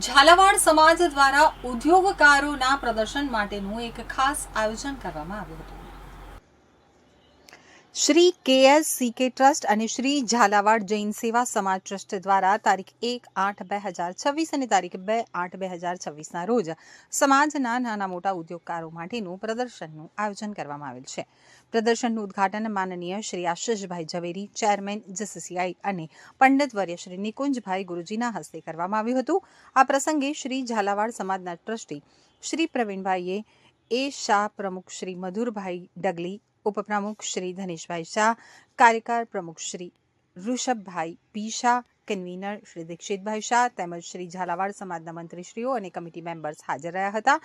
ઝાલાવાડ સમાજ દ્વારા ઉદ્યોગકારોના પ્રદર્શન માટેનું એક ખાસ આયોજન કરવામાં આવ્યું હતું. શ્રી KSCK ટ્રસ્ટ અને શ્રી ઝાલાવાડ જૈન સેવા સમાજ ટ્રસ્ટ દ્વારા તારીખ 1/8/2026 અને તારીખ 2/8/2026ના રોજ સમાજના નાના મોટા ઉદ્યોગકારો માટેનું પ્રદર્શનનું આયોજન કરવામાં આવેલ છે. પ્રદર્શનનું ઉદ્ઘાટન માનનીય શ્રી આશિષભાઈ ઝવેરી, ચેરમેન GCCI અને પંડિત વર્ય શ્રી નિકુંજભાઈ ગુરુજીના હસ્તે કરવામાં આવ્યું હતું. આ પ્રસંગે શ્રી ઝાલાવાડ સમાજના ટ્રસ્ટી શ્રી પ્રવીણભાઈએ એ શાહ, પ્રમુખ શ્રી મધુરભાઈ ડગલી, ઉપપ્રમુખ શ્રી ધનેશભાઈ શાહ, કાર્યકાર પ્રમુખ શ્રી ઋષભભાઈ પી શાહ, કન્વીનર શ્રી દીક્ષિતભાઈ શાહ તેમજ શ્રી ઝાલાવાડ સમાજના મંત્રીશ્રીઓ અને કમિટી મેમ્બર્સ હાજર રહ્યા હતા.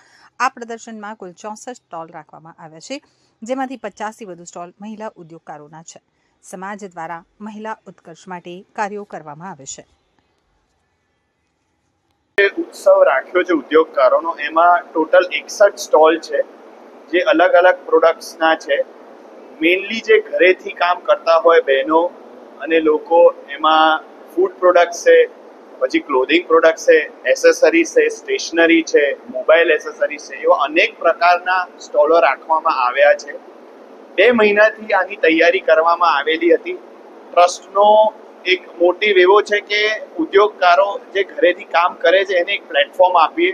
આ પ્રદર્શનમાં કુલ 64 સ્ટોલ રાખવામાં આવ્યા છે, જેમાંથી 50થી વધુ સ્ટોલ મહિલા ઉદ્યોગકારોના છે. સમાજ દ્વારા મહિલા ઉત્કર્ષ માટે કાર્યો કરવામાં આવે છે. ઉત્સવ રાખ્યો છે ઉદ્યોગકારોનો. એમાં ટોટલ 61 સ્ટોલ છે જે અલગ અલગ પ્રોડક્ટ્સના છે. મેઇનલી જે ઘરેથી કામ કરતા હોય બહેનો અને લોકો, એમાં ફૂડ પ્રોડક્ટ્સ છે, પછી ક્લોધિંગ પ્રોડક્ટ્સ છે, એસેસરીઝ છે, સ્ટેશનરી છે, મોબાઈલ એસેસરીઝ છે, એવા અનેક પ્રકારના સ્ટોલો રાખવામાં આવ્યા છે. 2 મહિનાથી આની તૈયારી કરવામાં આવેલી હતી. ટ્રસ્ટનો એક મોટિવ એવો છે કે ઉદ્યોગકારો જે ઘરેથી કામ કરે છે એને એક પ્લેટફોર્મ આપીએ,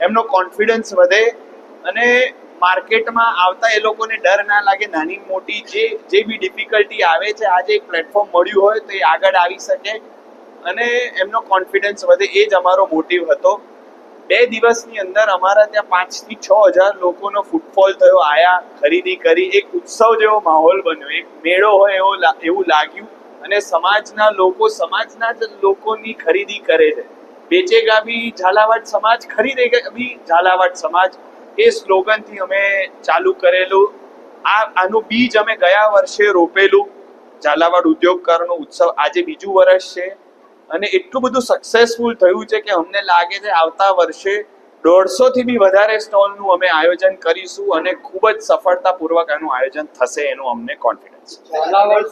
એમનો કોન્ફિડન્સ વધે અને માર્કેટમાં આવતા એ લોકોને ડર ના લાગે. નાની મોટી જે બી ડિફિકલ્ટી આવે છે, આજે એક પ્લેટફોર્મ મળ્યું હોય તો એ આગળ આવી શકે અને એમનો કોન્ફિડન્સ વધે. એ જ અમારો મોટિવ હતો. 2 દિવસની અંદર અમારા ત્યાં 5 થી 6 હજાર લોકોનો ફૂટફોલ થયો, આયા, ખરીદી કરી. એક ઉત્સવ જેવો માહોલ બન્યો, એક મેળો હોય એવું લાગ્યું અને સમાજના જ લોકોની ખરીદી કરે છે. બેચેગા ભી ઝાલાવાડ સમાજ, ખરીદેગા ભી ઝાલાવાડ સમાજ, એ સ્લોગનથી અમે ચાલુ કરેલું. આનું બીજ અમે ગયા વર્ષે રોપેલું. ઝાલાવાડ ઉદ્યોગકારોનો ઉત્સવ આજે 2જું વર્ષ છે અને એટલું બધું સક્સેસફુલ થયું છે કે અમને લાગે છે આવતા વર્ષે 150 થી બી વધારે સ્ટોલનું અમે આયોજન કરીશું અને ખૂબ જ સફળતાપૂર્વક આનું આયોજન થશે એનું અમને કોન્ફિડન્સ છે. ઝાલાવાડ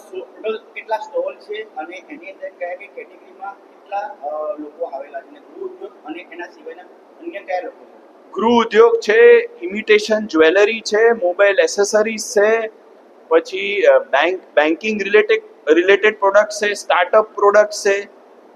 કેટલા સ્ટોલ છે અને એની અંદર કયા કઈ કેટેગરીમાં કેટલા લોકો આવેલા છે, ગૃહ ઉદ્યોગ અને એના સિવાયના અન્ય કયા લોકો છે? ગૃહ ઉદ્યોગ છે, ઇમિટેશન જ્વેલરી છે, મોબાઈલ એસેસરીઝ છે, પછી બેન્કિંગ રિલેટેડ પ્રોડક્ટ્સ છે, સ્ટાર્ટઅપ પ્રોડક્ટ્સ છે.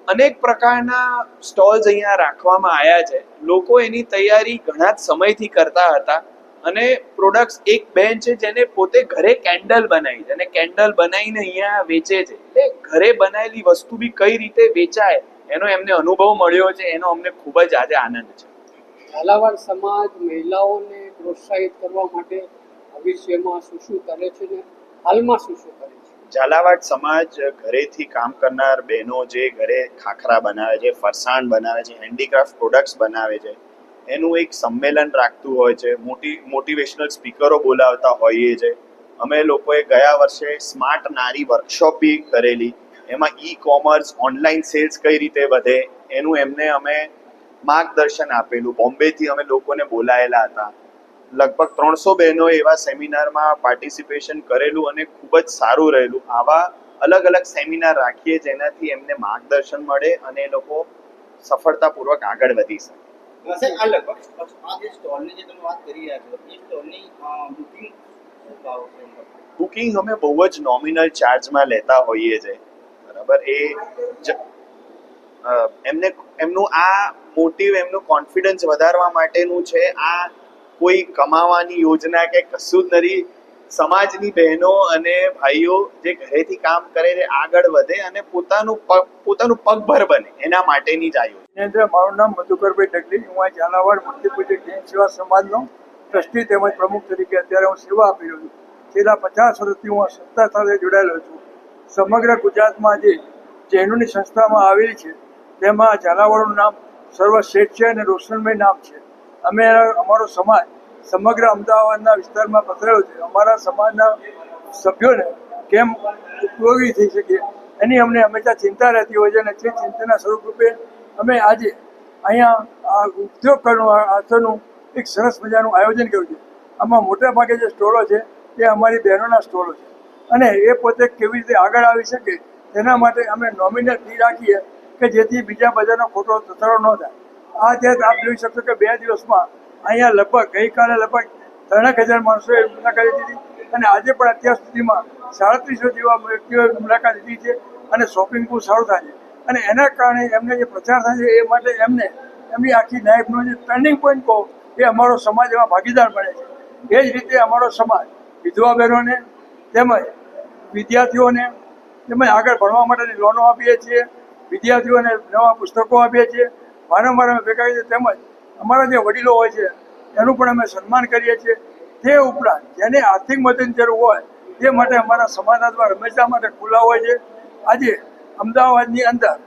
અનેક પ્રકારના સ્ટોલ્સ અહીંયા રાખવામાં આવ્યા છે. લોકો એની તૈયારી ઘણા જ સમયથી કરતા હતા અને પ્રોડક્ટ્સ, એક બેન છે જેને પોતે ઘરે કેન્ડલ બનાવી છે અને કેન્ડલ બનાવીને અહીંયા વેચે છે. એટલે ઘરે બનાવેલી વસ્તુ બી કઈ રીતે વેચાય એનો એમને અનુભવ મળ્યો છે. એનો અમને ખૂબ જ આજે આનંદ છે. ઝાલાવાડ સમાજ મહિલાઓને પ્રોત્સાહિત કરવા માટે ભવિષ્યમાં શું કરે છે ને હાલમાં શું કરે છે? ઝાલાવાડ સમાજ ઘરેથી કામ કરનાર બહેનો જે ઘરે ખાખરા બનાવે છે, ફરસાણ બનાવે છે, હેન્ડીક્રાફ્ટ પ્રોડક્ટ્સ બનાવે છે, એનું એક સંમેલન રાખતું હોય છે. મોટિવેશનલ સ્પીકરો બોલાવતા હોઈએ છે. અમે લોકોએ ગયા વર્ષે સ્માર્ટ નારી વર્કશોપ બી કરેલી. એમાં ઈ-કોમર્સ, ઓનલાઈન સેલ્સ કઈ રીતે વધે એનું એમને અમે માર્ગદર્શન આપેલું. બોમ્બેથી અમે લોકોને બોલાયેલા હતા. લગભગ 300 બહેનોએ એવા સેમિનારમાં પાર્ટિસિપેશન કરેલું અને ખૂબ જ સારું રહેલું. આવા અલગ અલગ સેમિનાર રાખીએ જેનાથી એમને માર્ગદર્શન મળે અને એ લોકો સફળતાપૂર્વક આગળ વધી શકે. આ લગભગ આ જે સ્ટોલની જે તમે વાત કરી રહ્યા છો, એ સ્ટોલની બુકિંગ અમે બહુ જ નોમિનલ ચાર્જમાં લેતા હોઈએ છીએ. બરાબર. એમનું આ મોટિવ, એમનું કોન્ફિડન્સ વધારવા માટેનું છે. આ કોઈ કમાવાની યોજના કે કશું જ નથી. સમાજની બહેનો અને ભાઈઓ જે ઘરેથી કામ કરે છે આગળ વધે અને પોતાનું પગભર બને એના માટેની જ આ યોજના. મારું નામ મધુકરભાઈ ડગલી. હું આ ઝાલાવાડ મૂર્તિપૂજક જૈન સેવા સમાજનો ટ્રસ્ટી તેમજ પ્રમુખ તરીકે અત્યારે હું સેવા આપી રહ્યો છું. છેલ્લા 50 વર્ષથી હું આ સંસ્થા સાથે જોડાયેલો છું. સમગ્ર ગુજરાતમાં જે જૈનોની સંસ્થામાં આવેલી છે તેમાં ઝાલાવાડનું નામ સર્વશ્રેષ્ઠ છે અને રોશનમય નામ છે. અમારો સમાજ સમગ્ર અમદાવાદના વિસ્તારમાં પથરેલો છે. અમારા સમાજના સભ્યોને કેમ ઉપયોગી થઈ શકે એની અમને હંમેશા ચિંતા રહેતી હોય છે અને તે ચિંતાના સ્વરૂપરૂપે અમે આજે અહીંયા આ ઉદ્યોગકારોનું એક સરસ મજાનું આયોજન કર્યું છે. આમાં મોટા ભાગે જે સ્ટોલો છે તે અમારી બહેનોના સ્ટોલો છે અને એ પોતે કેવી રીતે આગળ આવી શકે તેના માટે અમે નોમિનલ ફી રાખીએ કે જેથી બીજા બધાનો ખોટો તથારો ન થાય. આ જે આપ જોઈ શકશો કે 2 દિવસમાં અહીંયા લગભગ ગઈકાલે લગભગ 3,000 માણસોએ મુલાકાત લીધી અને આજે પણ અત્યાર સુધીમાં 3700 જેવા વ્યક્તિઓએ મુલાકાત લીધી છે અને શોપિંગ બહુ સારું થાય છે અને એના કારણે એમને જે પ્રચાર થાય છે એ માટે એમને એમની આખી લાઈફનો જે ટર્નિંગ પોઈન્ટ કહો એ અમારો સમાજ એમાં ભાગીદાર બને છે. એ જ રીતે અમારો સમાજ વિધવા બહેનોને તેમજ વિદ્યાર્થીઓને તેમજ આગળ ભણવા માટેની લોનો આપીએ છીએ, વિદ્યાર્થીઓને નવા પુસ્તકો આપીએ છીએ, વારંવાર અમે ભેગા છીએ, તેમજ અમારા જે વડીલો હોય છે એનું પણ અમે સન્માન કરીએ છીએ. તે ઉપરાંત જેને આર્થિક મદદની જરૂર હોય તે માટે અમારા સમાજના દ્વારા હંમેશા માટે ખુલ્લા હોય છે. આજે અમદાવાદની અંદર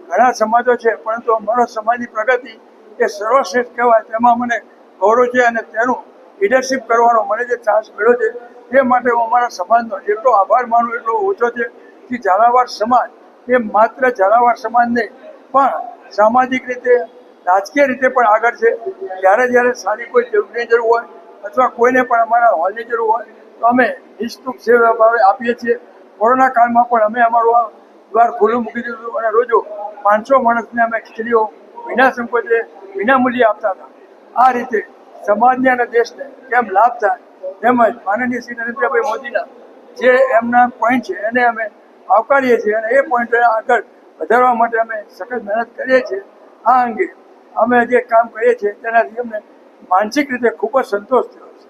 ઘણા સમાજો છે પરંતુ અમારો સમાજની પ્રગતિ એ સર્વશ્રેષ્ઠ કહેવાય તેમાં મને ગૌરવ છે અને તેનું લીડરશિપ કરવાનો મને જે ચાન્સ મળ્યો છે તે માટે હું અમારા સમાજનો જેટલો આભાર માનું એટલો ઓછો છે કે ઝાલાવાડ સમાજ એ માત્ર ઝાલાવાડ સમાજ નહીં પણ સામાજિક રીતે રાજકીય રીતે પણ આગળ છે. જ્યારે સારી કોઈ જરૂરની જરૂર હોય અથવા કોઈને પણ અમારા હોલની જરૂર હોય તો અમે નિઃશુલ્ક સેવા ભાવે આપીએ છીએ. કોરોના કાળમાં પણ અમે અમારું આ દ્વાર ખુલ્લું મૂકી દીધું અને રોજો 500 માણસને અમે ખીચડીઓ વિના સંકોચે વિનામૂલ્યે આપતા હતા. આ રીતે સમાજને અને દેશને કેમ લાભ થાય તેમજ માનનીય શ્રી નરેન્દ્રભાઈ મોદીના જે એમના પોઈન્ટ છે એને અમે આવકારીએ છીએ અને એ પોઈન્ટ આગળ વધારવા માટે અમે સખત મહેનત કરીએ છીએ. આ અંગે અમે જે કામ કરીએ છીએ તેનાથી અમને માનસિક રીતે ખૂબ જ સંતોષ થયો છે.